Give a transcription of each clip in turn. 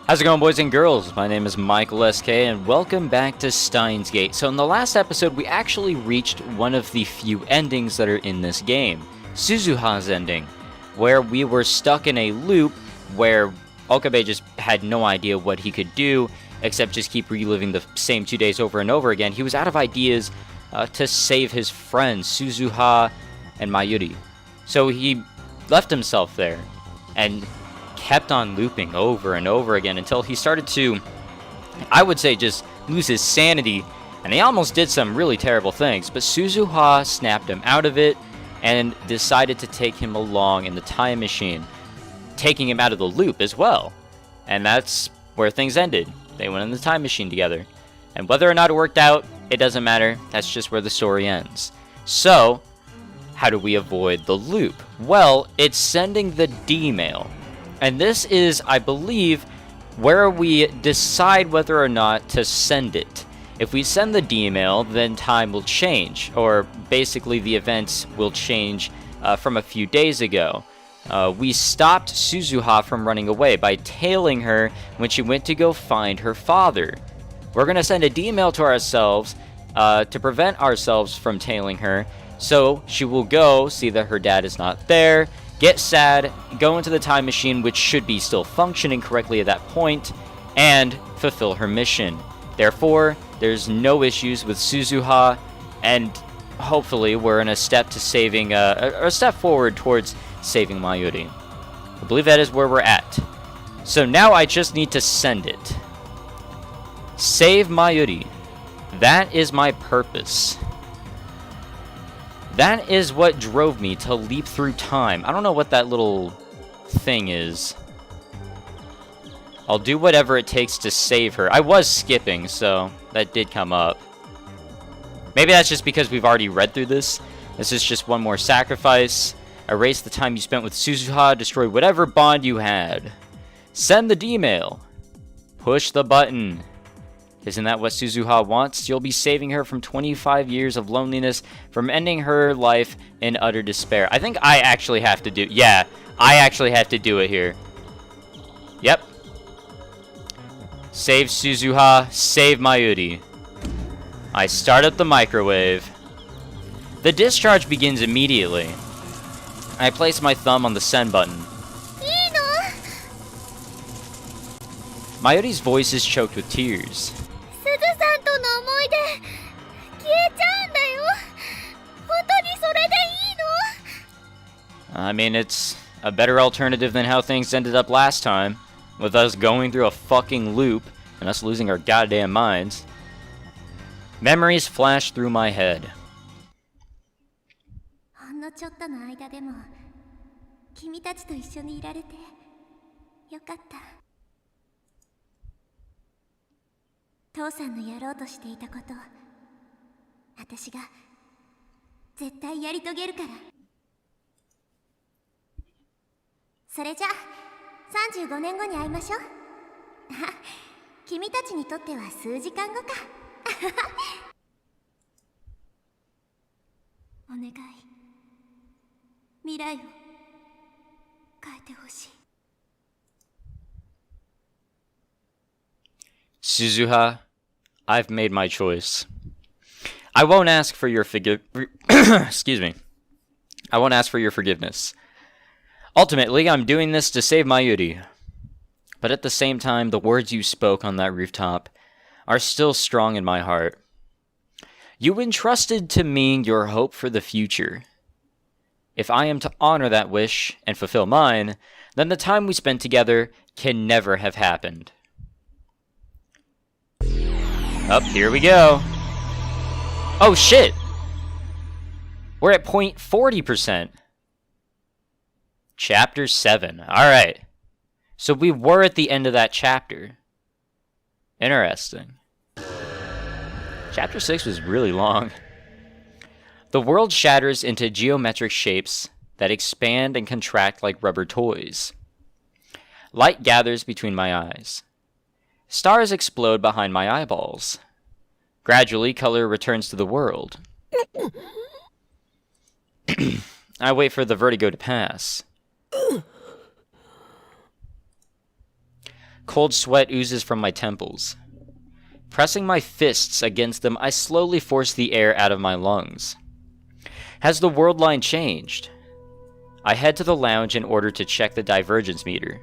How's it going, boys and girls? My name is Michael SK, and welcome back to Steins Gate. So in the last episode, we actually reached one of the few endings that are in this game, Suzuha's ending, where we were stuck in a loop where Okabe just had no idea what he could do, except just keep reliving the same 2 days over and over again. He was out of ideas to save his friends, Suzuha and Mayuri. So he left himself there, and kept on looping over and over again until he started to, I would say, just lose his sanity, and he almost did some really terrible things, but Suzuha snapped him out of it and decided to take him along in the time machine, taking him out of the loop as well. And that's where things ended. They went in the time machine together. And whether or not it worked out, it doesn't matter. That's just where the story ends. So, how do we avoid the loop? Well, it's sending the D-mail. And this is, I believe, where we decide whether or not to send it. If we send the D-mail, then time will change, or basically the events will change from a few days ago. We stopped Suzuha from running away by tailing her when she went to go find her father. We're going to send a D-mail to ourselves to prevent ourselves from tailing her, so she will go see that her dad is not there, get sad, go into the time machine, which should be still functioning correctly at that point, and fulfill her mission. Therefore, there's no issues with Suzuha, and hopefully we're in a step to saving, a step forward towards saving Mayuri. I believe that is where we're at. So now I just need to send it. Save Mayuri. That is my purpose. That is what drove me to leap through time. I don't know what that little thing is. I'll do whatever it takes to save her. I was skipping, so that did come up. Maybe that's just because we've already read through this. This is just one more sacrifice. Erase the time you spent with Suzuha. Destroy whatever bond you had. Send the D-mail. Push the button. Isn't that what Suzuha wants? You'll be saving her from 25 years of loneliness, from ending her life in utter despair. I think I actually have to do... Yeah, I actually have to do it here. Yep. Save Suzuha, save Mayuri. I start up the microwave. The discharge begins immediately. I place my thumb on the send button. Mayuri's voice is choked with tears. I mean, it's a better alternative than how things ended up last time, with us going through a fucking loop and us losing our goddamn minds. Memories flash through my head. Suzuha, I've made my choice. I won't ask for your excuse me. I won't ask for your forgiveness. Ultimately, I'm doing this to save Mayuri. But at the same time, the words you spoke on that rooftop are still strong in my heart. You entrusted to me your hope for the future. If I am to honor that wish and fulfill mine, then the time we spent together can never have happened. Up, here we go. Oh shit! We're at 0.40%. Chapter 7. Alright. So we were at the end of that chapter. Interesting. Chapter 6 was really long. The world shatters into geometric shapes that expand and contract like rubber toys. Light gathers between my eyes. Stars explode behind my eyeballs. Gradually, color returns to the world. I wait for the vertigo to pass. Cold sweat oozes from my temples. Pressing my fists against them, I slowly force the air out of my lungs. Has the world line changed? I head to the lounge in order to check the divergence meter.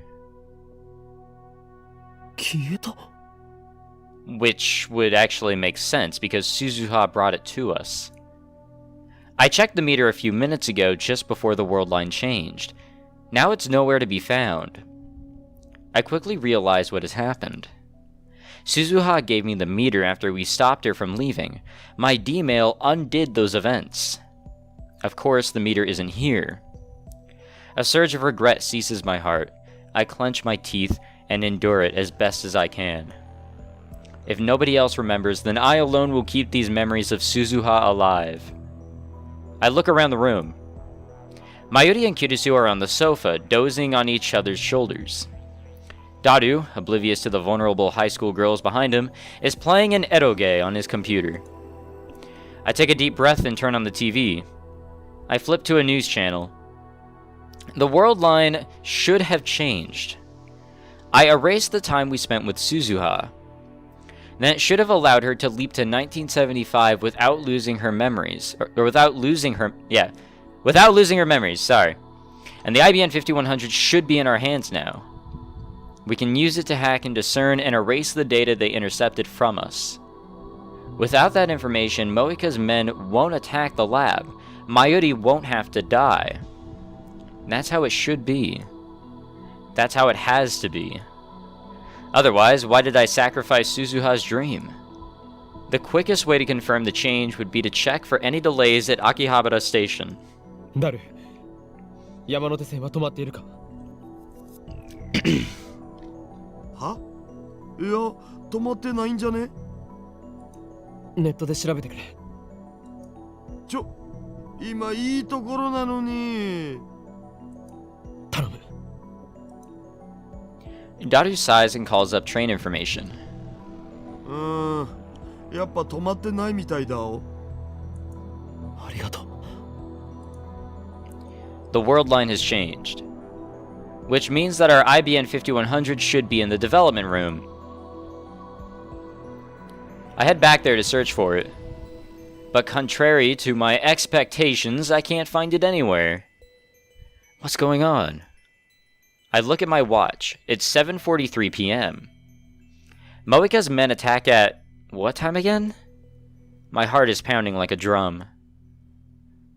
消えた Which would actually make sense because Suzuha brought it to us. I checked the meter a few minutes ago just before the world line changed. Now it's nowhere to be found. I quickly realized what has happened. Suzuha gave me the meter after we stopped her from leaving. My D-mail undid those events. Of course, the meter isn't here. A surge of regret seizes my heart. I clench my teeth and endure it as best as I can. If nobody else remembers, then I alone will keep these memories of Suzuha alive. I look around the room. Mayuri and Kirisu are on the sofa, dozing on each other's shoulders. Daru, oblivious to the vulnerable high school girls behind him, is playing an eroge on his computer. I take a deep breath and turn on the TV. I flip to a news channel. The world line should have changed. I erased the time we spent with Suzuha. Then it should have allowed her to leap to 1975 without losing her memories. Without losing her memories, sorry. And the IBN 5100 should be in our hands now. We can use it to hack into CERN and erase the data they intercepted from us. Without that information, Moika's men won't attack the lab. Mayuri won't have to die. That's how it should be. That's how it has to be. Otherwise, why did I sacrifice Suzuha's dream? The quickest way to confirm the change would be to check for any delays at Akihabara Station. ダル、山手線は止まっているかは？いや、止まってないんじゃね？ネットで調べてくれ。今いいところなのに。頼む。Daru sighs and calls up train information. やっぱ止まってないみたいだお。ありがとう。The world line has changed, which means that our IBN 5100 should be in the development room. I head back there to search for it, but contrary to my expectations, I can't find it anywhere. What's going on? I look at my watch. It's 7:43 p.m. Moika's men attack at... what time again? My heart is pounding like a drum.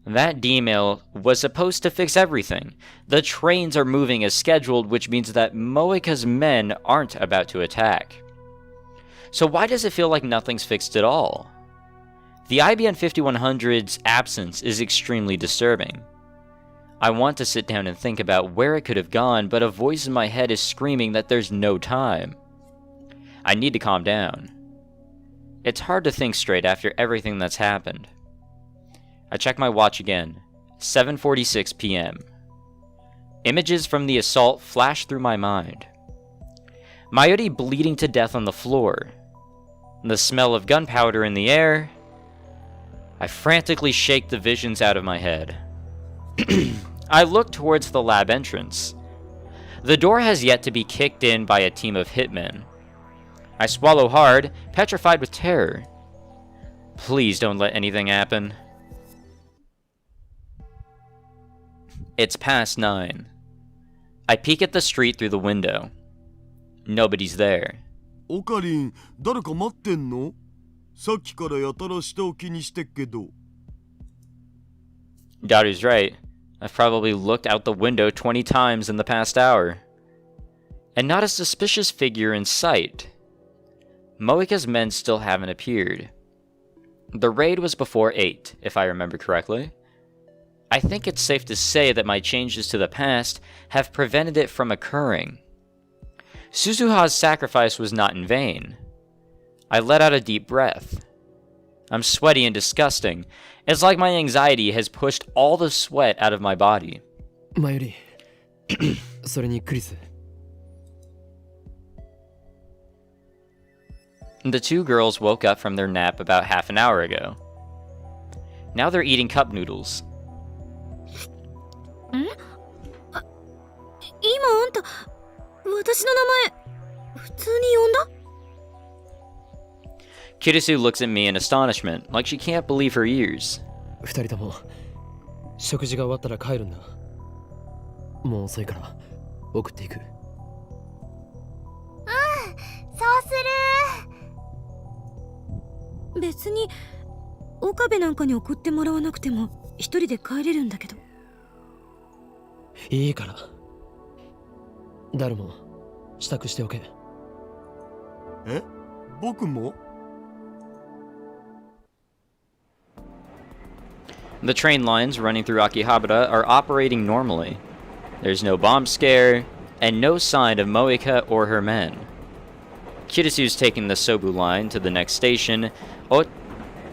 That D-mail was supposed to fix everything. The trains are moving as scheduled, which means that Moika's men aren't about to attack. So why does it feel like nothing's fixed at all? The IBN 5100's absence is extremely disturbing. I want to sit down and think about where it could have gone, but a voice in my head is screaming that there's no time. I need to calm down. It's hard to think straight after everything that's happened. I check my watch again. 7:46 p.m. Images from the assault flash through my mind. Mayuri bleeding to death on the floor. The smell of gunpowder in the air. I frantically shake the visions out of my head. I look towards the lab entrance. The door has yet to be kicked in by a team of hitmen. I swallow hard, petrified with terror. Please don't let anything happen. It's past 9. I peek at the street through the window. Nobody's there. オカリン、誰か待ってんの？さっきからやたら下を気にしてっけど。Daru's right. I've probably looked out the window 20 times in the past hour. And not a suspicious figure in sight. Moika's men still haven't appeared. The raid was before 8, if I remember correctly. I think it's safe to say that my changes to the past have prevented it from occurring. Suzuha's sacrifice was not in vain. I let out a deep breath. I'm sweaty and disgusting. It's like my anxiety has pushed all the sweat out of my body. マユリ、それにクリス。The two girls woke up from their nap about half an hour ago. Now they're eating cup noodles. 今あんた、私の名前、Kirisu looks at me in astonishment, like she can't believe her ears. 二人とも食事が終わったら帰るんだ。もう遅いから送っていく。そうする。別に岡部なんかに送ってもらわなくても一人で帰れるんだけど。いいから。ダルも支度しておけ。え、僕も？ The train lines running through Akihabara are operating normally. There's no bomb scare, and no sign of Moika or her men. Kirisu's taking the Sobu line to the next station,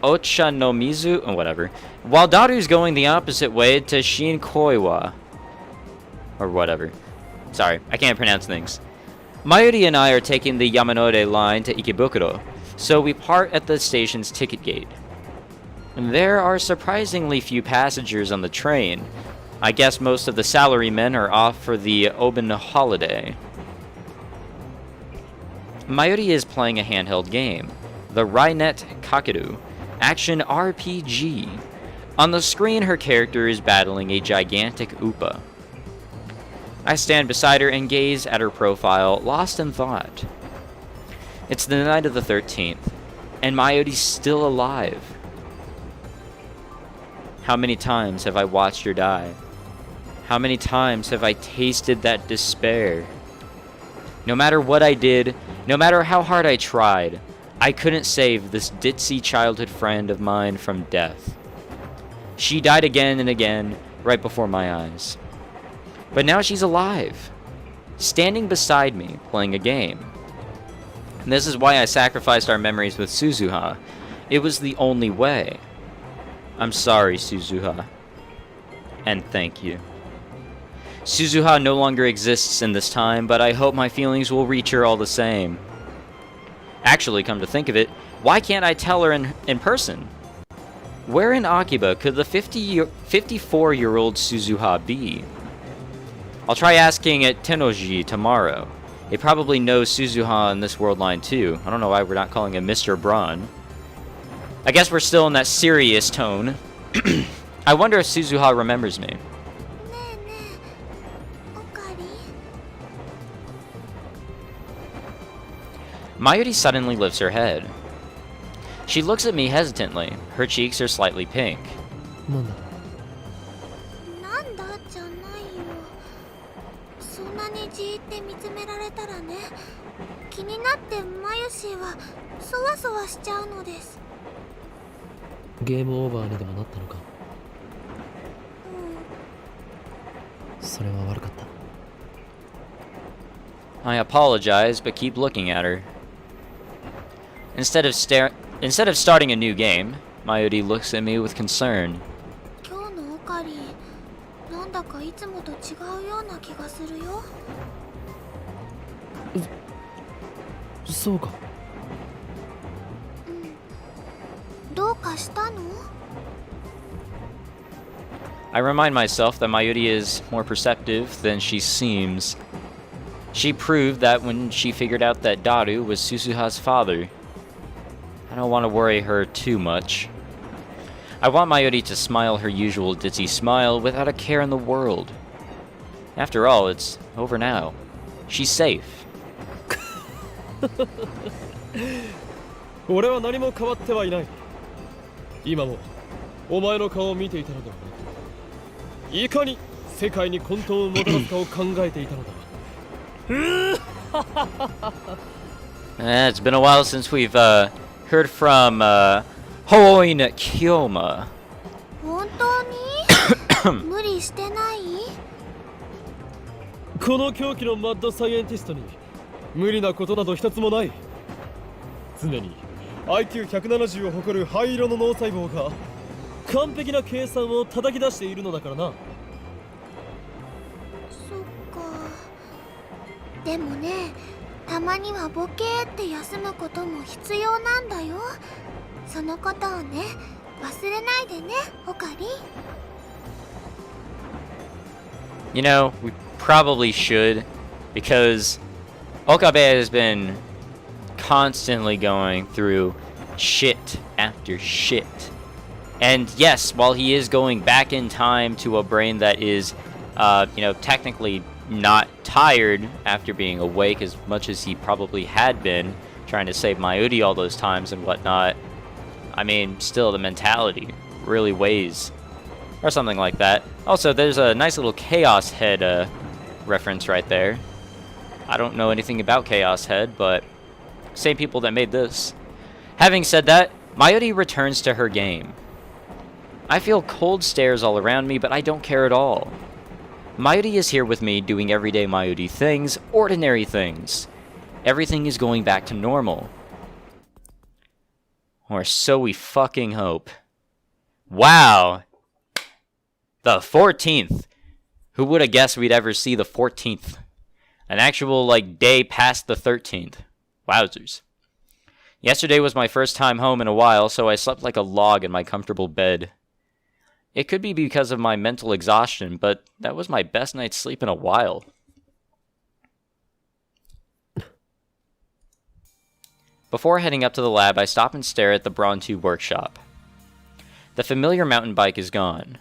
Ochanomizu, or whatever, while Daru's going the opposite way to Shinkoiwa. Or whatever. Sorry, I can't pronounce things. Mayuri and I are taking the Yamanore line to Ikebukuro, so we part at the station's ticket gate. There are surprisingly few passengers on the train. I guess most of the salarymen are off for the Oben holiday. Mayuri is playing a handheld game, the Rainet Kakeru, action RPG. On the screen, her character is battling a gigantic Upa. I stand beside her and gaze at her profile, lost in thought. It's the night of the 13th, and Mayuri's still alive. How many times have I watched her die? How many times have I tasted that despair? No matter what I did, no matter how hard I tried, I couldn't save this ditzy childhood friend of mine from death. She died again and again, right before my eyes. But now she's alive, standing beside me, playing a game. And this is why I sacrificed our memories with Suzuha. It was the only way. I'm sorry, Suzuha. And thank you. Suzuha no longer exists in this time, but I hope my feelings will reach her all the same. Actually, come to think of it, why can't I tell her in person? Where in Akiba could the 54-year-old Suzuha be? I'll try asking at Tennouji tomorrow. They probably know Suzuha in this world line too. I don't know why we're not calling him Mr. Braun. I guess we're still in that serious tone. I wonder if Suzuha remembers me. Mayuri suddenly lifts her head. She looks at me hesitantly. Her cheeks are slightly pink. なんだ。なんだじゃないよ。そんなにじーって見つめられたらね、気になってマユシーはそわそわしちゃうのです。ゲームオーバーにでもなったのか。それは悪かった。I apologize, but keep looking at her. Instead of starting a new game, Mayuri looks at me with concern. 今日のオカリン、なんだかいつもと違うような気がするよ。そうか。どうかしたの？ I remind myself that Mayuri is more perceptive than she seems. She proved that when she figured out that Daru was Suzuha's father. I don't want to worry her too much. I want Mayuri to smile her usual ditzy smile without a care in the world. After all, it's over now. She's safe. 俺は何も変わってはいない。今もお前の顔を見ていたのではなく、いかに世界に混沌をもたらすかを考えていたのだ。It's been a while since we've heard from Hoin Kyoma. 本当に？無理してない？この狂気のマッドサイエンティストに無理なことなど一つもない。常に IQ170 を誇る灰色の脳細胞が完璧な計算を叩き出しているのだからな。そっか。でもね、たまにはボケーって休むことも必要なんだよ。そのことをね、忘れないでね、オカリン。You know, we probably should, because Okabe has been constantly going through shit after shit. And yes, while he is going back in time to a brain that is, technically not tired after being awake as much as he probably had been, trying to save Mayuri all those times and whatnot, I mean, still the mentality really weighs. Or something like that. Also, there's a nice little Chaos Head reference right there. I don't know anything about Chaos Head, but same people that made this. Having said that, Mayuri returns to her game. I feel cold stares all around me, but I don't care at all. Mayuri is here with me doing everyday Mayuri things, ordinary things. Everything is going back to normal. Or so we fucking hope. Wow! The 14th! Who would have guessed we'd ever see the 14th? An actual, day past the 13th. Wowzers. Yesterday was my first time home in a while, so I slept like a log in my comfortable bed. It could be because of my mental exhaustion, but that was my best night's sleep in a while. Before heading up to the lab, I stop and stare at the Braun 2 workshop. The familiar mountain bike is gone.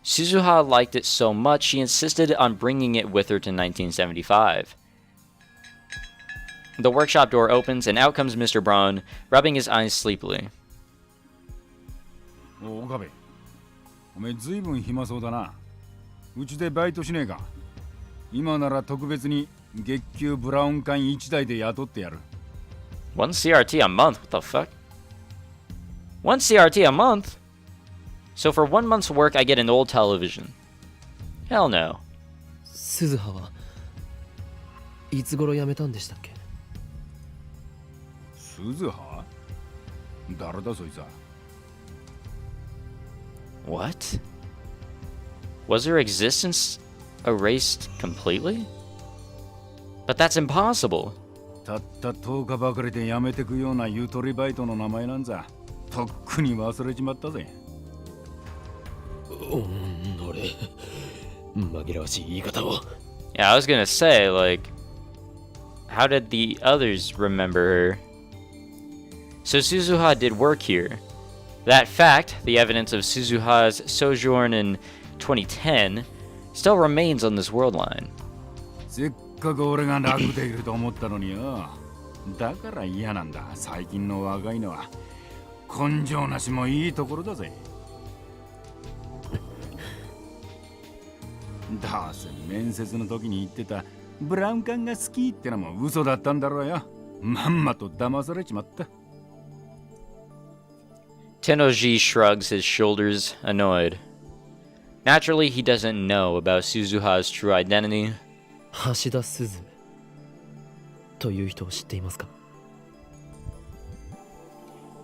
Suzuha liked it so much she insisted on bringing it with her to 1975. The workshop door opens and out comes Mr. Braun, rubbing his eyes sleepily. お岡部、おめえずいぶん暇そうだな。うちでバイトしねえか。今なら特別に月給ブラウン管1台で雇ってやる。One CRT a month? What the fuck? One CRT a month? So for 1 month's work, I get an old television. Hell no. 鈴葉はいつ頃辞めたんでしたっけ？鈴葉？誰だそいつは。What? Was her existence erased completely? But that's impossible. たった10日ばかりで辞めてくようなゆとりバイトの名前なんざとっくに忘れちまったぜ。紛らわしい言い方を。Yeah, I was gonna say, how did the others remember her? So Suzuha did work here. That fact, the evidence of Suzuha's sojourn in 2010, still remains on this world line. せっかく俺が楽でいると思ったのによ。だから嫌なんだ。最近の若いのは根性なしもいいところだぜ。どうせ面接の時に言ってたブラウン管が好きってのも嘘だったんだろうよ。まんまと騙されちまった。Tennouji shrugs his shoulders, annoyed. Naturally, he doesn't know about Suzuha's true identity. 橋田鈴という人を知っていますか？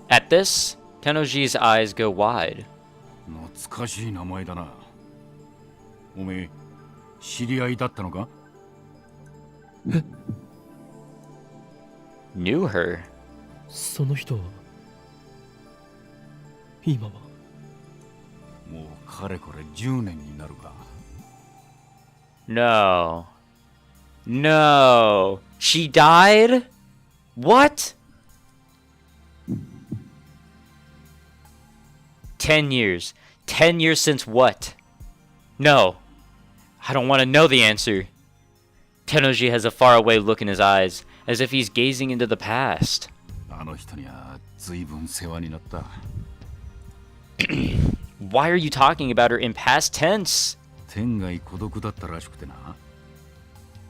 At this, Tennouji's eyes go wide. 懐かしい名前だな。おめえ、知り合いだったのか？ Knew her? その人は今はもうかれこれ10年になるか。No. No. She died? What? 10 years. 10 years since what? No. I don't want to know the answer. Tennouji has a faraway look in his eyes, as if he's gazing into the past. あの人には随分世話になった。Why are you talking about her in past tense? 天涯孤独だったらしくてな。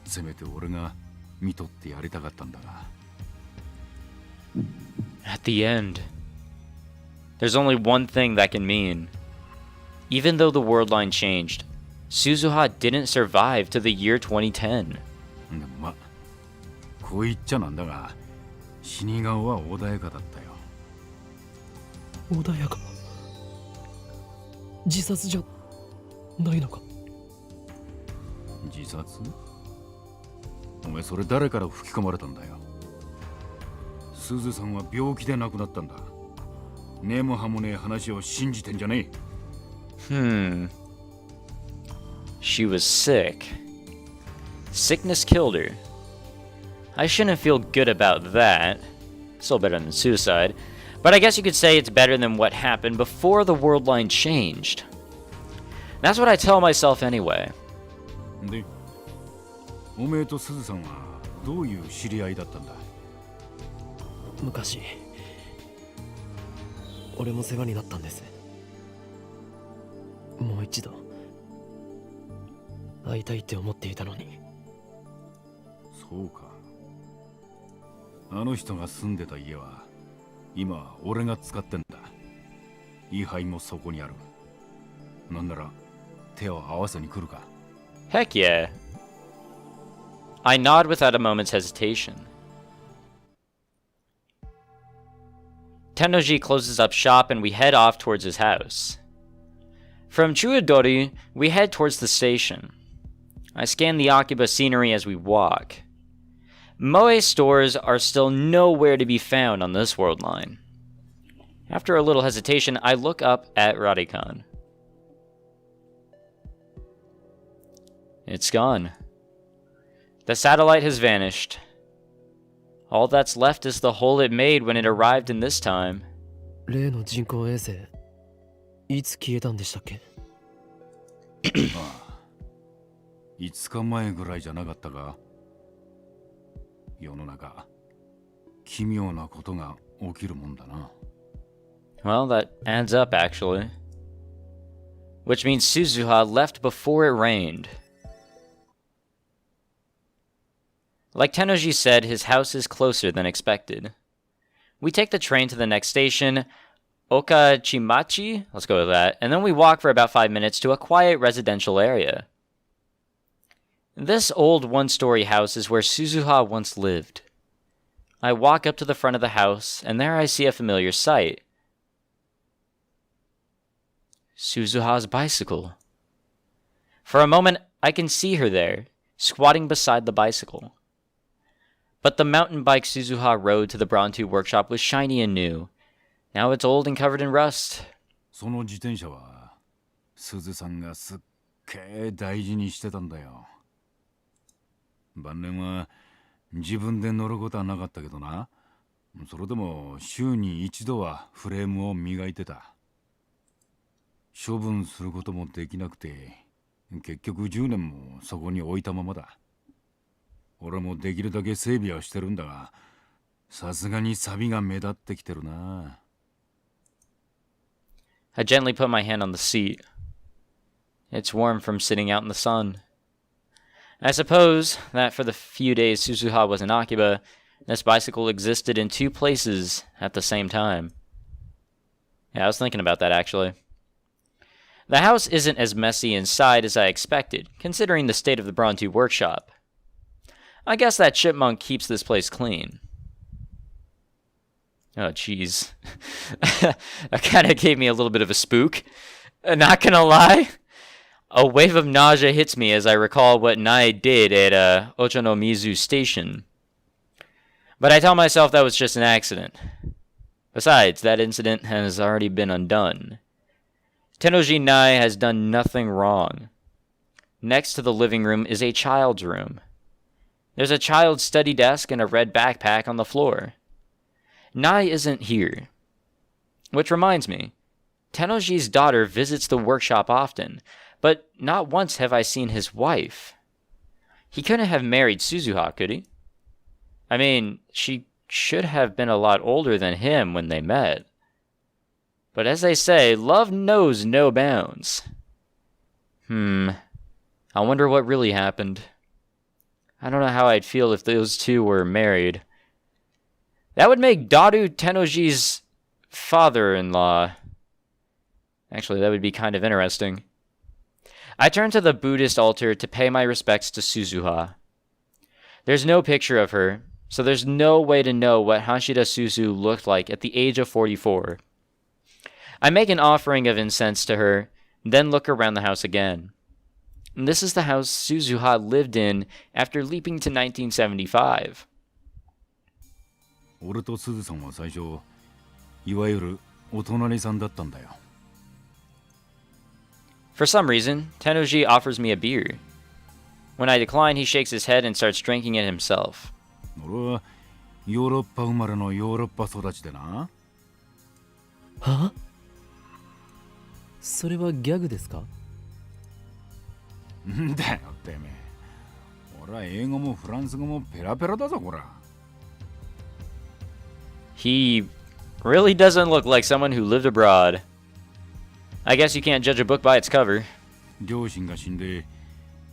せめて俺が見とってやりたかったんだが。At the end, there's only one thing that can mean. Even though the world line changed, Suzuha didn't survive to the year 2010. でもま、こう言っちゃなんだが、死に顔は穏やかだったよ。穏やか？自殺じゃないのか？自殺？お前それ誰から吹き込まれたんだよ。すずさんは病気で亡くなったんだ。根も葉もねえ話を信じてんじゃねえ。She was sick. Sickness killed her. I shouldn't feel good about that. Still better than suicide. But I guess you could say it's better than what happened before the world line changed. That's what I tell myself anyway. で、おめえとすずさんはどういう知り合いだったんだ？昔俺も世話になったんです。もう一度会いたいって思っていたのに。そうか。あの人が住んでた家は今は俺が使ってんだ。位牌もそこにある。なんなら手を合わせに来るか。 Heck yeah. I nod without a moment's hesitation. Tennouji closes up shop and we head off towards his house. From Chuadori, we head towards the station. I scan the Akiba scenery as we walk. Moe stores are still nowhere to be found on this world line. After a little hesitation, I look up at Radikan. It's gone. The satellite has vanished. All that's left is the hole it made when it arrived in this time. 例の人工衛星いつ消えたんでしたっけ？ああ、5日前ぐらいじゃなかったか。世の中、奇妙なことが起きるもんだな。Well, that adds up, actually. Which means Suzuha left before it rained. Like Tennouji said, his house is closer than expected. We take the train to the next station, Okachimachi, let's go with that, and then we walk for about 5 minutes to a quiet residential area. This old one-story house is where Suzuha once lived. I walk up to the front of the house, and there I see a familiar sight. Suzuha's bicycle. For a moment, I can see her there, squatting beside the bicycle. But the mountain bike Suzuha rode to the Brontu workshop was shiny and new. Now it's old and covered in rust. その自転車は、すずさんがすっげえ大事にしてたんだよ。晩年は自分で乗ることはなかったけどな。それでも週に一度はフレームを磨いてた。処分することもできなくて、結局10年もそこに置いたままだ。俺もできるだけ整備はしてるんだが、さすがに錆が目立ってきてるな。I gently put my hand on the seat. It's warm from sitting out in the sun. I suppose that for the few days Suzuha was in Akiba, this bicycle existed in two places at the same time. Yeah, I was thinking about that actually. The house isn't as messy inside as I expected, considering the state of the Brontu workshop. I guess that chipmunk keeps this place clean. Oh, jeez. That kind of gave me a little bit of a spook. Not gonna lie. A wave of nausea hits me as I recall what Nai did at Ochanomizu Station. But I tell myself that was just an accident. Besides, that incident has already been undone. Tennouji Nai has done nothing wrong. Next to the living room is a child's room. There's a child's study desk and a red backpack on the floor. Nai isn't here. Which reminds me, Tennouji's daughter visits the workshop often, but not once have I seen his wife. He couldn't have married Suzuha, could he? I mean, she should have been a lot older than him when they met. But as they say, love knows no bounds. I wonder what really happened. I don't know how I'd feel if those two were married. That would make Daru Tennouji's father-in-law. Actually, that would be kind of interesting. I turn to the Buddhist altar to pay my respects to Suzuha. There's no picture of her, so there's no way to know what Hashida Suzu looked like at the age of 44. I make an offering of incense to her, then look around the house again. This is the house Suzuha lived in after leaping to 1975. 俺とすずさんは最初、いわゆるお隣さんだったんだよ。For some reason, Tennouji offers me a beer. When I decline, he shakes his head and starts drinking it himself. 俺はヨーロッパ生まれのヨーロッパ育ちでな。は？それはギャグですか？んだよてめえ。俺は英語もフランス語もペラペラだぞこら。He really doesn't look like someone who lived abroad. I guess you can't judge a book by its cover. 両親が死んで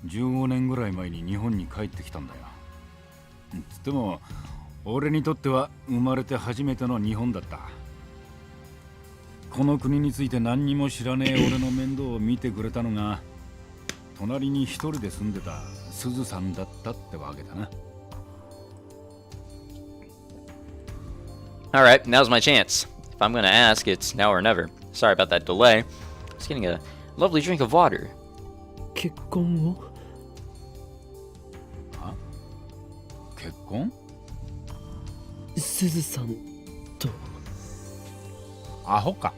15年ぐらい前に日本に帰ってきたんだよ。つっても俺にとっては生まれて初めての日本だった。この国について何にも知らねえ俺の面倒を見てくれたのが隣に一人で住んでたすずさんだったってわけだな。Alright, now's my chance. If I'm gonna ask, it's now or never. Sorry about that delay. Just getting a lovely drink of water. 結婚を？は？結婚？すずさんと。アホか。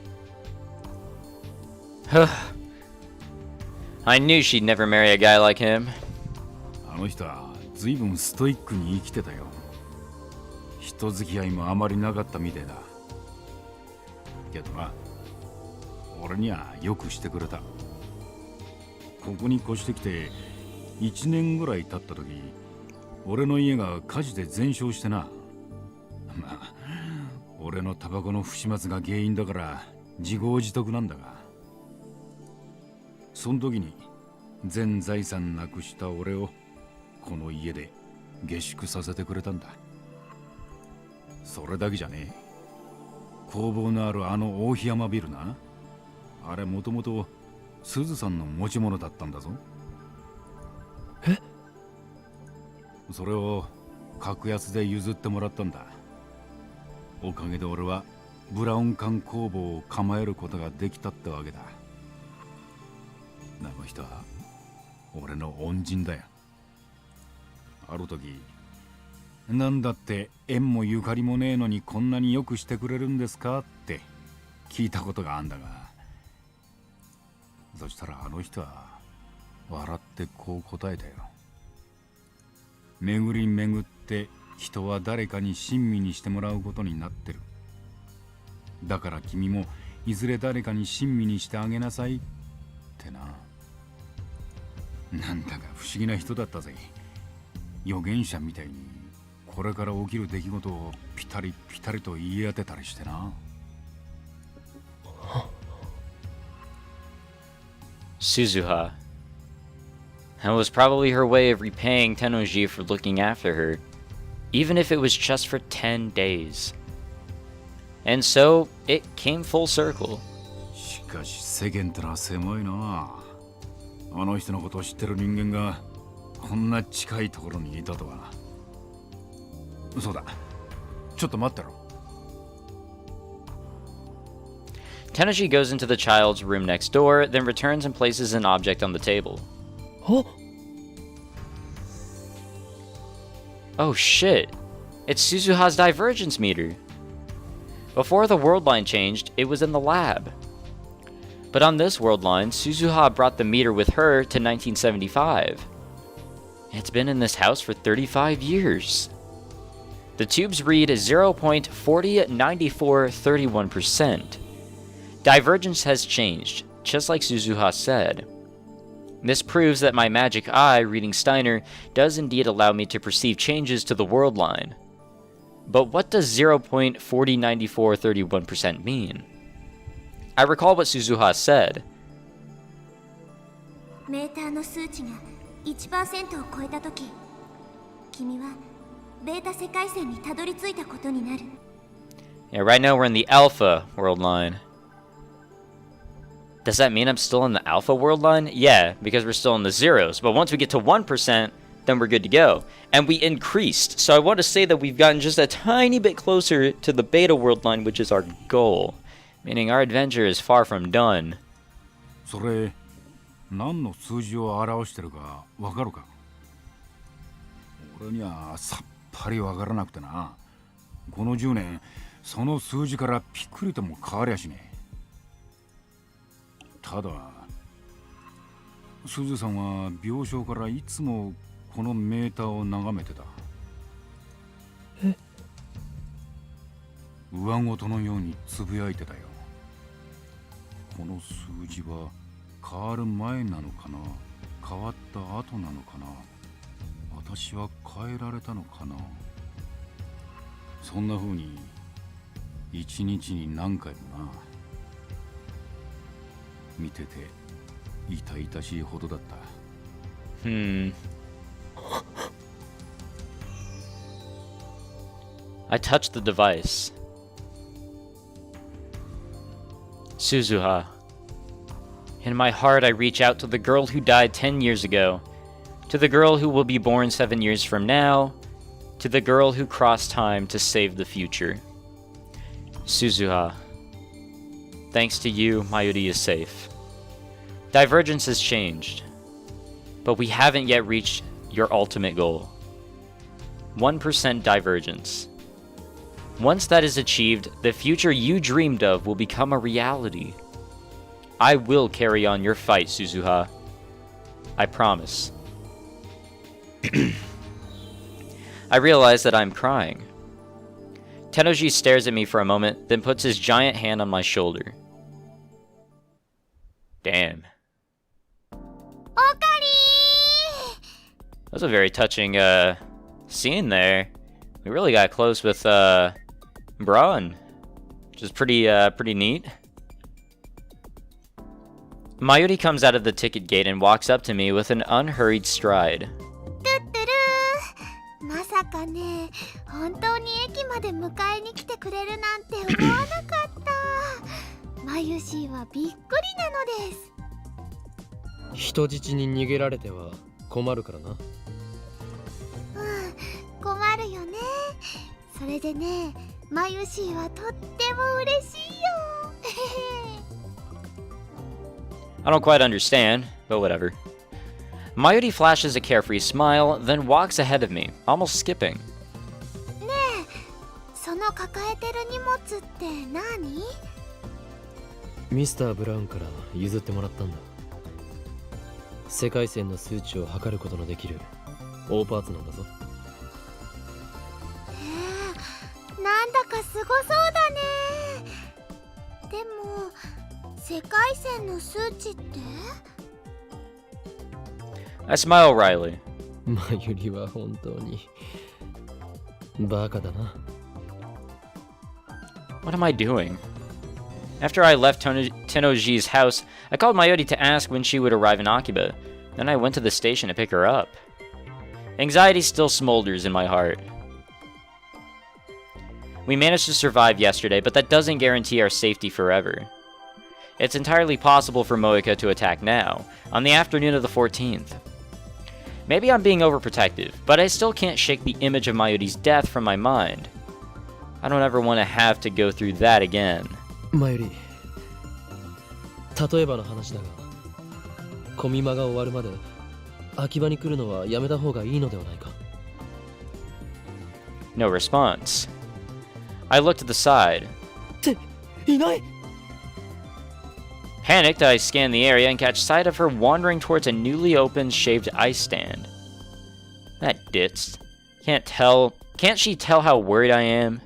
I knew she'd never marry a guy like him. あの人は随分ストイックに生きてたよ。人付き合いもあまりなかったみてえだ。けどな、俺にはよくしてくれた。ここに越してきて1年ぐらい経った時、俺の家が火事で全焼してな。まあ俺のタバコの不始末が原因だから自業自得なんだが、その時に全財産なくした俺をこの家で下宿させてくれたんだ。それだけじゃねえ。工房のあるあの大檜山ビルな、あれもともとすずさんの持ち物だったんだぞ。え？それを格安で譲ってもらったんだ。おかげで俺はブラウン管工房を構えることができたってわけだ。あの人は俺の恩人だよ。ある時、なんだって縁もゆかりもねえのにこんなによくしてくれるんですかって聞いたことがあんだが、そしたらあの人は笑ってこう答えたよ。巡り巡って人は誰かに親身にしてもらうことになってる。だから君もいずれ誰かに親身にしてあげなさいってな。なんだか不思議な人だったぜ。預言者みたいにこれから起きる出来事をピタリピタリと言い当てたりしてな。Suzuha. That was probably her way of repaying Tennouji for looking after her, even if it was just for 10 days. And so, it came full circle. しかし世間ってのは狭いな。あの人のことを知ってる人間がこんな近いところにいたとは。そうだ、ちょっと待ってろ。Tennouji goes into the child's room next door, then returns and places an object on the table. Huh? Oh shit! It's Suzuha's divergence meter! Before the world line changed, it was in the lab. But on this world line, Suzuha brought the meter with her to 1975. It's been in this house for 35 years. The tubes read 0.409431%. Divergence has changed, just like Suzuha said. This proves that my magic eye, reading Steiner, does indeed allow me to perceive changes to the world line. But what does 0.409431% mean? I recall what Suzuha said. メーターの数値が 1% を超えたとき、君はベータ世界線にたどり着いたことになる。 Yeah, right now we're in the alpha world line. Does that mean I'm still in the alpha world line? Yeah, because we're still in the zeros. But once we get to 1%, then we're good to go. And we increased. So I want to say that we've gotten just a tiny bit closer to the beta world line, which is our goal. Meaning our adventure is far from done. それ何の数字を表してるかわかるか？俺にはさっぱりわからなくてな。この10年その数字からピクリとも変わりゃしねえ。ただすずさんは病床からいつもこのメーターを眺めてた。え？上ごとのようにつぶやいてたよ。この数字は変わる前なのかな、変わった後なのかな、私は変えられたのかな。そんな風に一日に何回もな。見てて痛々しいほどだった。I touched the device. Suzuha. In my heart, I reach out to the girl who died 10 years ago, to the girl who will be born 7 years from now, to the girl who crossed time to save the future. Suzuha. Thanks to you, Mayuri is safe. Divergence has changed, but we haven't yet reached your ultimate goal. 1% divergence. Once that is achieved, the future you dreamed of will become a reality. I will carry on your fight, Suzuha. I promise. I realize that I'm crying. Tennouji stares at me for a moment, then puts his giant hand on my shoulder. Damn. That was a very touching scene there. We really got close with Braun, which is pretty neat. Mayuri comes out of the ticket gate and walks up to me with an unhurried stride. まさかね、本当に駅まで迎えに来てくれるなんて思わなかった。マユシーはびっくりなのです。人質に逃げられては困るからな。困るよね。それでね、マユシーはとっても嬉しいよ。I don't quite understand, but whatever. Mayuri flashes a carefree smile, then walks ahead of me, almost skipping. ねえ、その抱えてる荷物って何？ミスター・ブラウンから譲ってもらったんだ。世界線の数値を測ることのできる大パーツなんだぞ。なんだかすごそうだね。でも世界線の数値って？ I smile wryly. マユリは本当にバカだな。What am I doing? After I left Tennouji's house, I called Mayuri to ask when she would arrive in Akiba. Then I went to the station to pick her up. Anxiety still smolders in my heart. We managed to survive yesterday, but that doesn't guarantee our safety forever. It's entirely possible for Moeka to attack now, on the afternoon of the 14th. Maybe I'm being overprotective, but I still can't shake the image of Mayuri's death from my mind. I don't ever want to have to go through that again. マユリ、例えばの話だが、コミマが終わるまで秋葉に来るのはやめた方がいいのではないか。No response. I looked at the side. っていない。 Panicked, I scan the area and catch sight of her wandering towards a newly opened shaved ice stand. That ditz. Can't she tell how worried I am?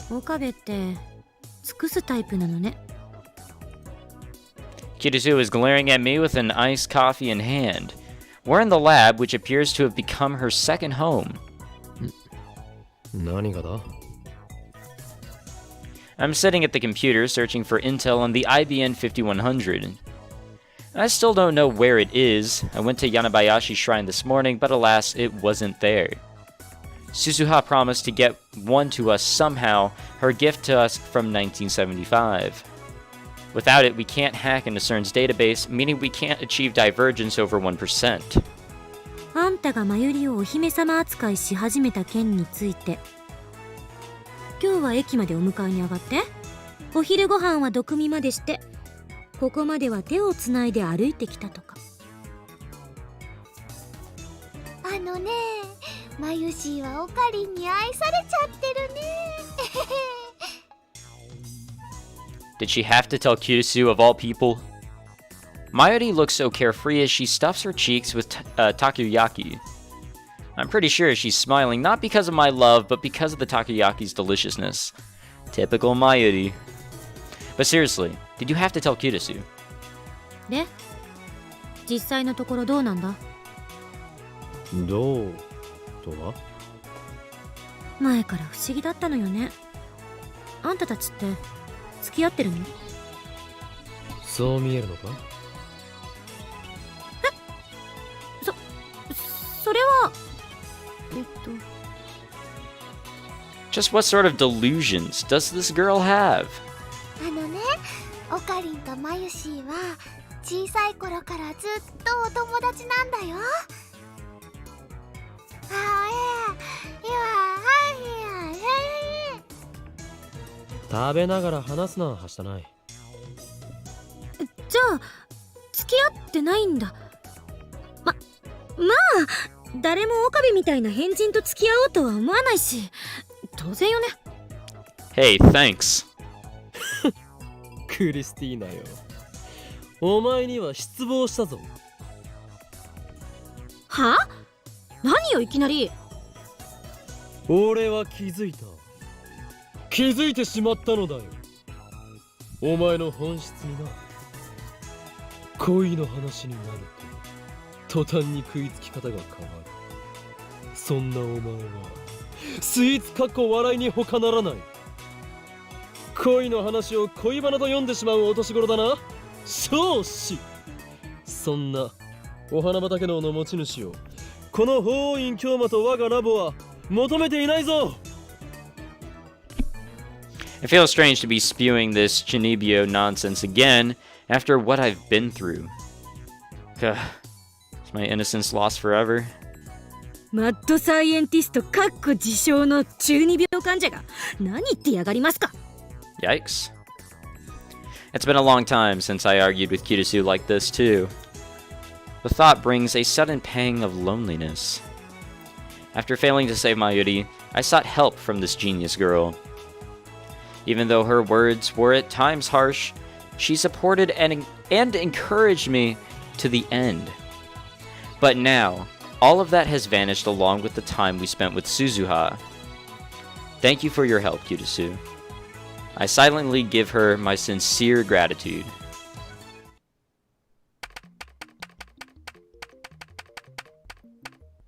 岡部って尽くすタイプなのね。 Kirisu is glaring at me with an iced coffee in hand. We're in the lab, which appears to have become her second home. 何がだ？ I'm sitting at the computer searching for intel on the IBN 5100. I still don't know where it is. I went to Yanabayashi Shrine this morning, but alas, it wasn't there. Suzuha promised to get one to us somehow, her gift to us from 1975. Without it, we can't hack into CERN's database, meaning we can't achieve divergence over 1%. あんたがマユリをお姫様扱いし始めた件について。今日は駅までお迎えに上がって、お昼ご飯はドクミまでして、ここまでは手をつないで歩いてきたとか。あのね、マユシーはオカリンに愛されちゃってるね。Did she have to tell Kirisu of all people? Mayuri looks so carefree as she stuffs her cheeks with takoyaki. I'm pretty sure she's smiling not because of my love, but because of the takoyaki's deliciousness. Typical Mayuri. But seriously, did you have to tell Kitasu? で、実際のところどうなんだ？どうとは？前から不思議だったのよね。あんたたちって付き合ってるの？そう見えるのか？それはJust what sort of delusions does this girl have? あのね、オカリンとマユシーは小さい頃からずっとお友達なんだよ。食べながら話すな、はしたない。じゃあ付き合ってないんだ。まあ誰もオカビみたいな変人と付き合おうとは思わないし、当然よね。 Hey, thanks. クリスティーナよ、お前には失望したぞ。は？何よいきなり。俺は気づいてしまったのだよ。お前の本質にな。恋の話になると途端に食いつき方が変わる。そんなお前はスイーツかっこ笑いに他ならない。恋の話を恋バナと読んでしまうお年頃だな、少子。そんなお花畑能の持ち主をこの法王院京馬と我がラボは求めていないぞ。It feels strange to be spewing this Chinibyo nonsense again after what I've been through. Is my innocence lost forever? マッドサイエンティストかっこ自称の中二病患者が何言ってやがりますか。 Yikes. It's been a long time since I argued with Kitasu like this too. The thought brings a sudden pang of loneliness. After failing to save Mayuri, I sought help from this genius girl. Even though her words were at times harsh, she supported and encouraged me to the end. But now, all of that has vanished along with the time we spent with Suzuha. Thank you for your help, Kitasu. I silently give her my sincere gratitude.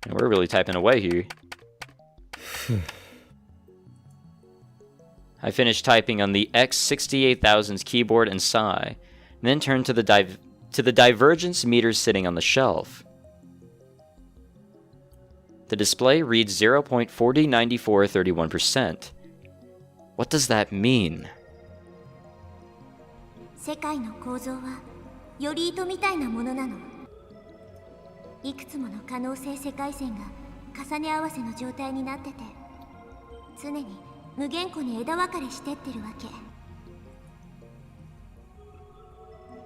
And we're really typing away here. I finished typing on the X68000's keyboard and sigh, and then turned to the divergence meters sitting on the shelf. The display reads 0.409431%. What does that mean? 世界の構造はより糸みたいなものなの。いくつもの可能性世界線が重ね合わせの状態になってて、常に無限個に枝分かれしてってるわけ。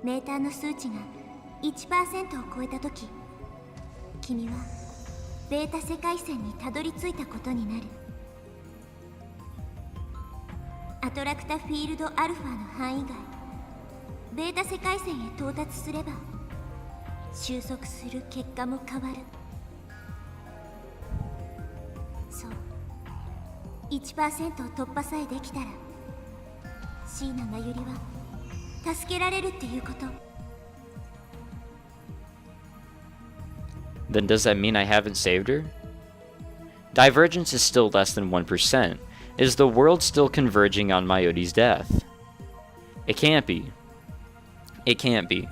メーターの数値が 1% を超えた時、君はベータ世界線にたどり着いたことになる。アトラクタフィールドアルファの範囲外、ベータ世界線へ到達すれば収束する結果も変わる。そう、1% を突破さえできたら椎名真由里は助けられるっていうこと。 Then does that mean I haven't saved her? Divergence is still less than 1%. Is the world still converging on Mayuri's death? It can't be. It can't be.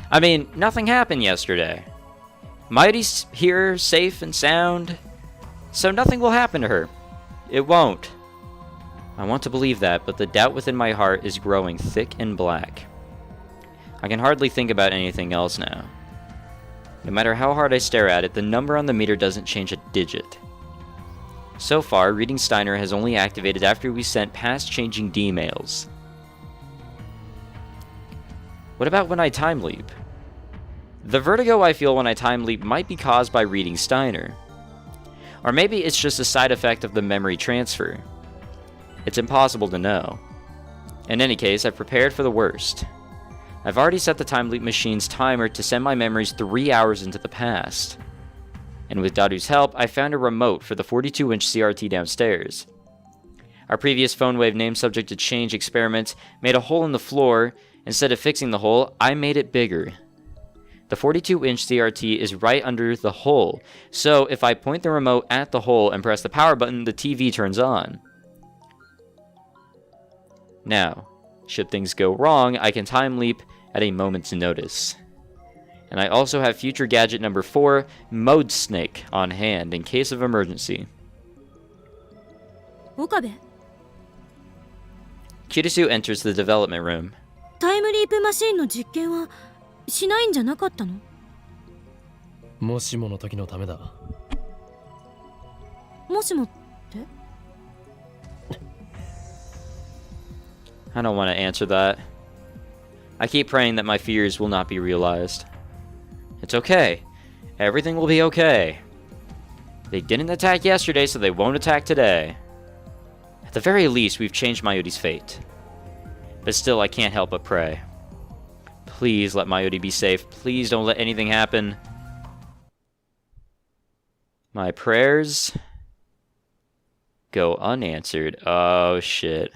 I mean, nothing happened yesterday. Mayuri's here, safe and sound, so nothing will happen to her. It won't. I want to believe that, but the doubt within my heart is growing thick and black. I can hardly think about anything else now. No matter how hard I stare at it, the number on the meter doesn't change a digit. So far, reading Steiner has only activated after we sent past changing D-mails. What about when I time leap? The vertigo I feel when I time leap might be caused by reading Steiner. Or maybe it's just a side effect of the memory transfer. It's impossible to know. In any case, I've prepared for the worst. I've already set the time leap machine's timer to send my memories 3 hours into the past. And with Daru's help, I found a remote for the 42-inch CRT downstairs. Our previous phone wave name subject to change experiment made a hole in the floor. Instead of fixing the hole, I made it bigger. The 42-inch CRT is right under the hole, so if I point the remote at the hole and press the power button, the TV turns on. Now, should things go wrong, I can time leap at a moment's notice. And I also have future gadget number 4, Mode Snake, on hand in case of emergency. Okabe, Kirisu enters the development room. タイムリープマシンの実験はしないんじゃなかったの？もしもの時のためだ。もしもって？ I don't want to answer that. I keep praying that my fears will not be realized. It's okay. Everything will be okay. They didn't attack yesterday, so they won't attack today. At the very least, we've changed Mayuri's fate. But still, I can't help but pray. Please let Mayuri be safe. Please don't let anything happen. My prayers go unanswered. Oh, shit.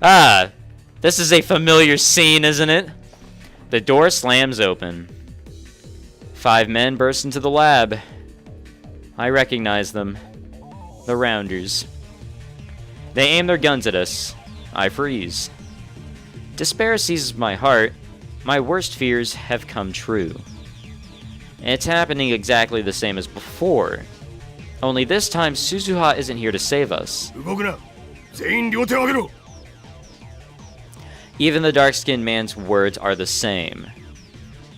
Ah! This is a familiar scene, isn't it? The door slams open. 5 men burst into the lab. I recognize them. The Rounders. They aim their guns at us. I freeze. Despair seizes my heart. My worst fears have come true. It's happening exactly the same as before. Only this time, Suzuha isn't here to save us. 動くな。全員両手を上げろ。 Even the dark-skinned man's words are the same.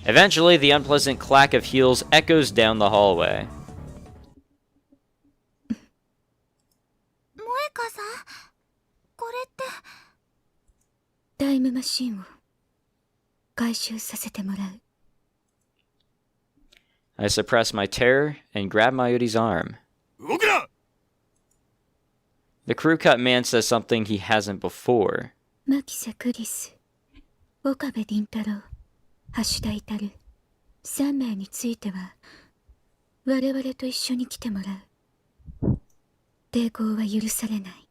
Eventually, the unpleasant clack of heels echoes down the hallway. 萌香さん、これって。タイムマシンを回収させてもらう。 I suppress my terror and grab Mayuri's arm. 動くな。 The crew-cut man says something he hasn't before. 牧瀬クリス、岡部倫太郎、橋田至、3名については我々と一緒に来てもらう。抵抗は許されない。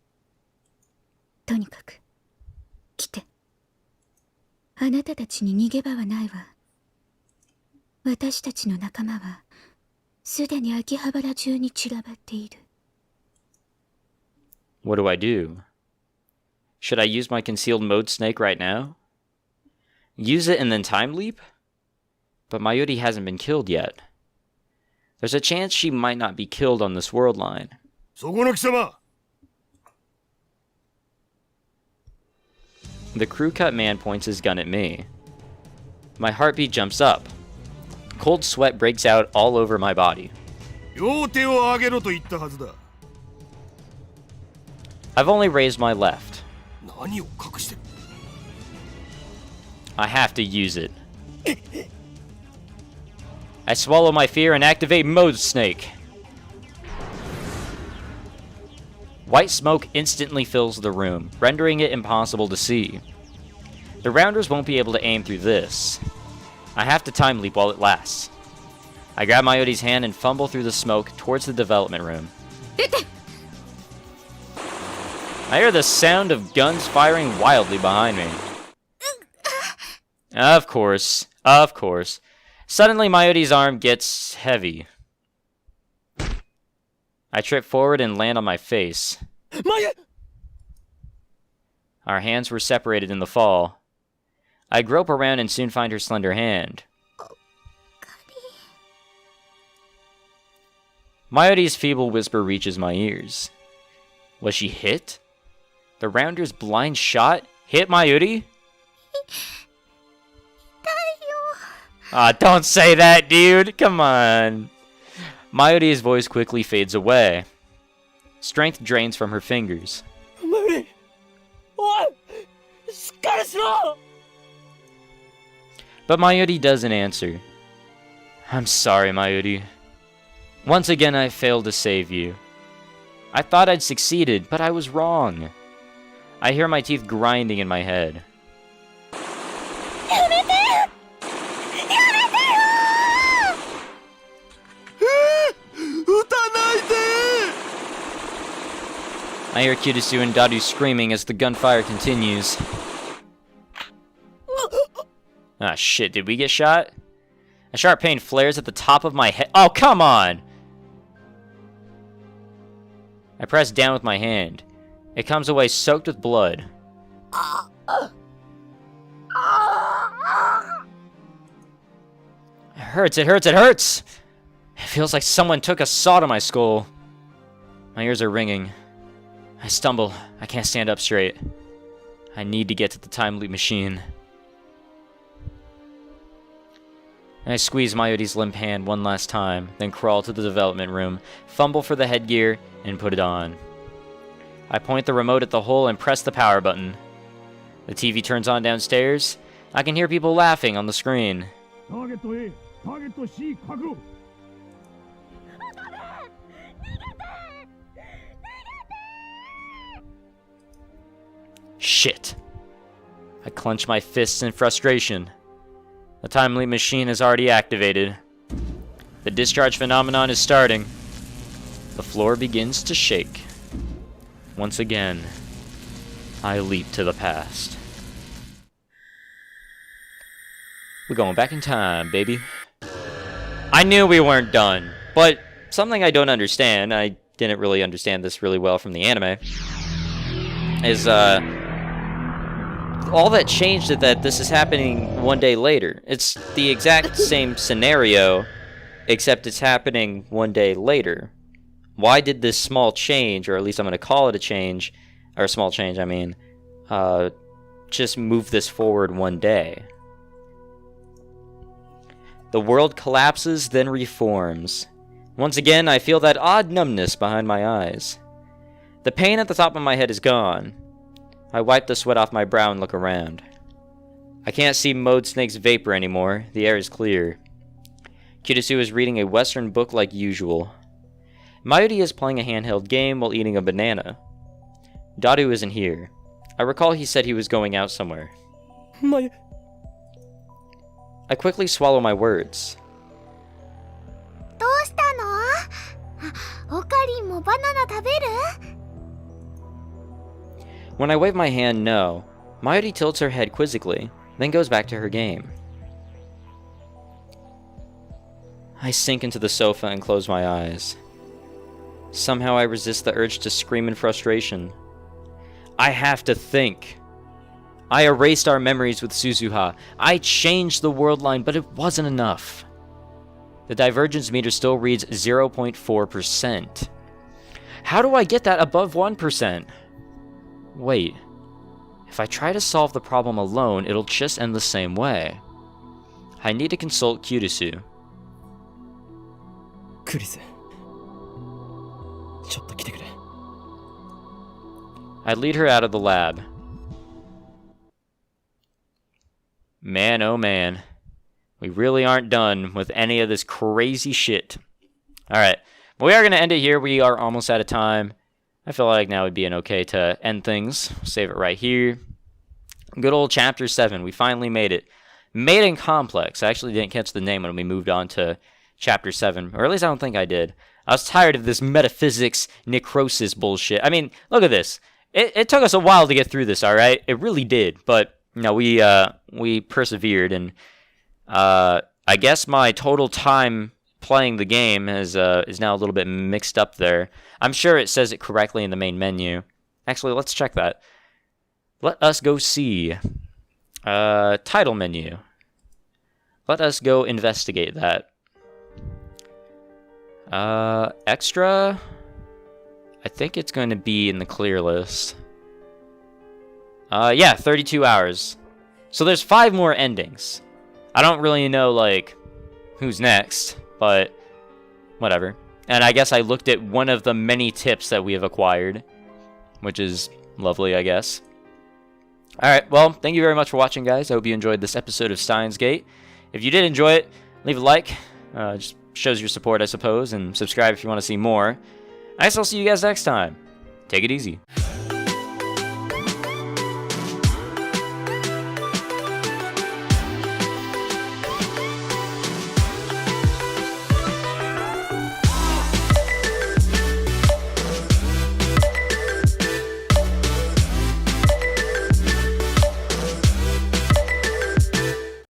とにかく来て。あなたたちに逃げ場はないわ。私たちの仲間はすでに秋葉原中に散らばっている。 What do I do? Should I use my concealed mode snake right now? Use it and then time leap? But Mayuri hasn't been killed yet. There's a chance she might not be killed on this world line. そこの貴様。 The crew-cut man points his gun at me. My heartbeat jumps up. Cold sweat breaks out all over my body. 両手を上げろと言ったはずだ。 I've only raised my left. 何を隠してる。 I have to use it. I swallow my fear and activate Mode Snake. White smoke instantly fills the room, rendering it impossible to see. The Rounders won't be able to aim through this. I have to time leap while it lasts. I grab Mayuri's hand and fumble through the smoke towards the development room. I hear the sound of guns firing wildly behind me. Of course. Suddenly, Mayuri's arm gets heavy. I trip forward and land on my face. Our hands were separated in the fall. I grope around and soon find her slender hand. Mayuri's feeble whisper reaches my ears. Was she hit? The Rounder's blind shot hit Mayuri? Ah, don't say that, dude! Come on! Mayuri's voice quickly fades away. Strength drains from her fingers. Mayuri! What? しっかりしろ! But Mayuri doesn't answer. I'm sorry, Mayuri. Once again, I failed to save you. I thought I'd succeeded, but I was wrong. I hear my teeth grinding in my head. I hear Kirisu and Dadu screaming as the gunfire continues. Ah, shit, did we get shot? A sharp pain flares at the top of my head. Oh, come on! I press down with my hand. It comes away soaked with blood. It hurts, it hurts, it hurts! It feels like someone took a saw to my skull. My ears are ringing. I stumble. I can't stand up straight. I need to get to the time loop machine. I squeeze Mayuri's limp hand one last time, then crawl to the development room, fumble for the headgear, and put it on. I point the remote at the hole and press the power button. The TV turns on downstairs. I can hear people laughing on the screen. Target A, Target C, 確保. Shit. I clench my fists in frustration. The time leap machine is already activated. The discharge phenomenon is starting. The floor begins to shake. Once again, I leap to the past. We're going back in time, baby. I knew we weren't done, but something I don't understand, I didn't really understand this really well from the anime, is, all that changed is that this is happening one day later. It's the exact same scenario, except it's happening one day later. Why did this small change, or at least I'm going to call it a change, or a small change, I mean, just move this forward one day? The world collapses, then reforms. Once again, I feel that odd numbness behind my eyes. The pain at the top of my head is gone. I wipe the sweat off my brow and look around. I can't see Mode Snake's vapor anymore. The air is clear. Kirisu is reading a Western book like usual. Mayuri is playing a handheld game while eating a banana. Dadu isn't here. I recall he said he was going out somewhere. I quickly swallow my words. どうしたの？おかりんもバナナ食べる？ When I wave my hand no, Mayuri tilts her head quizzically, then goes back to her game. I sink into the sofa and close my eyes. Somehow I resist the urge to scream in frustration. I have to think. I erased our memories with Suzuha. I changed the world line, but it wasn't enough. The divergence meter still reads 0.4%. How do I get that above 1%? Wait. If I try to solve the problem alone, it'll just end the same way. I need to consult Kirisu. クリス、ちょっと来てくれ。 I lead her out of the lab. Man, oh man. We really aren't done with any of this crazy shit. Alright, we are going to end it here. We are almost out of time. I feel like now would be an okay to end things. Save it right here. Good old Chapter 7. We finally made it. Maiden Complex. I actually didn't catch the name when we moved on to Chapter 7. Or at least I don't think I did. I was tired of this metaphysics necrosis bullshit. I mean, look at this. It took us a while to get through this, alright? It really did. But, you know, we persevered. And I guess my total time playing the game is now a little bit mixed up there. I'm sure it says it correctly in the main menu. Actually, let's check that. Let us go see. Title menu. Let us go investigate that. Extra? I think it's going to be in the clear list. Yeah, 32 hours. So there's 5 more endings. I don't really know, like, who's next, but whatever. And I guess I looked at one of the many tips that we have acquired, which is lovely, I guess. Alright, well, thank you very much for watching, guys. I hope you enjoyed this episode of Steins Gate. If you did enjoy it, leave a like. Just shows your support, I suppose, and subscribe if you want to see more. I guess I'll see you guys next time. Take it easy.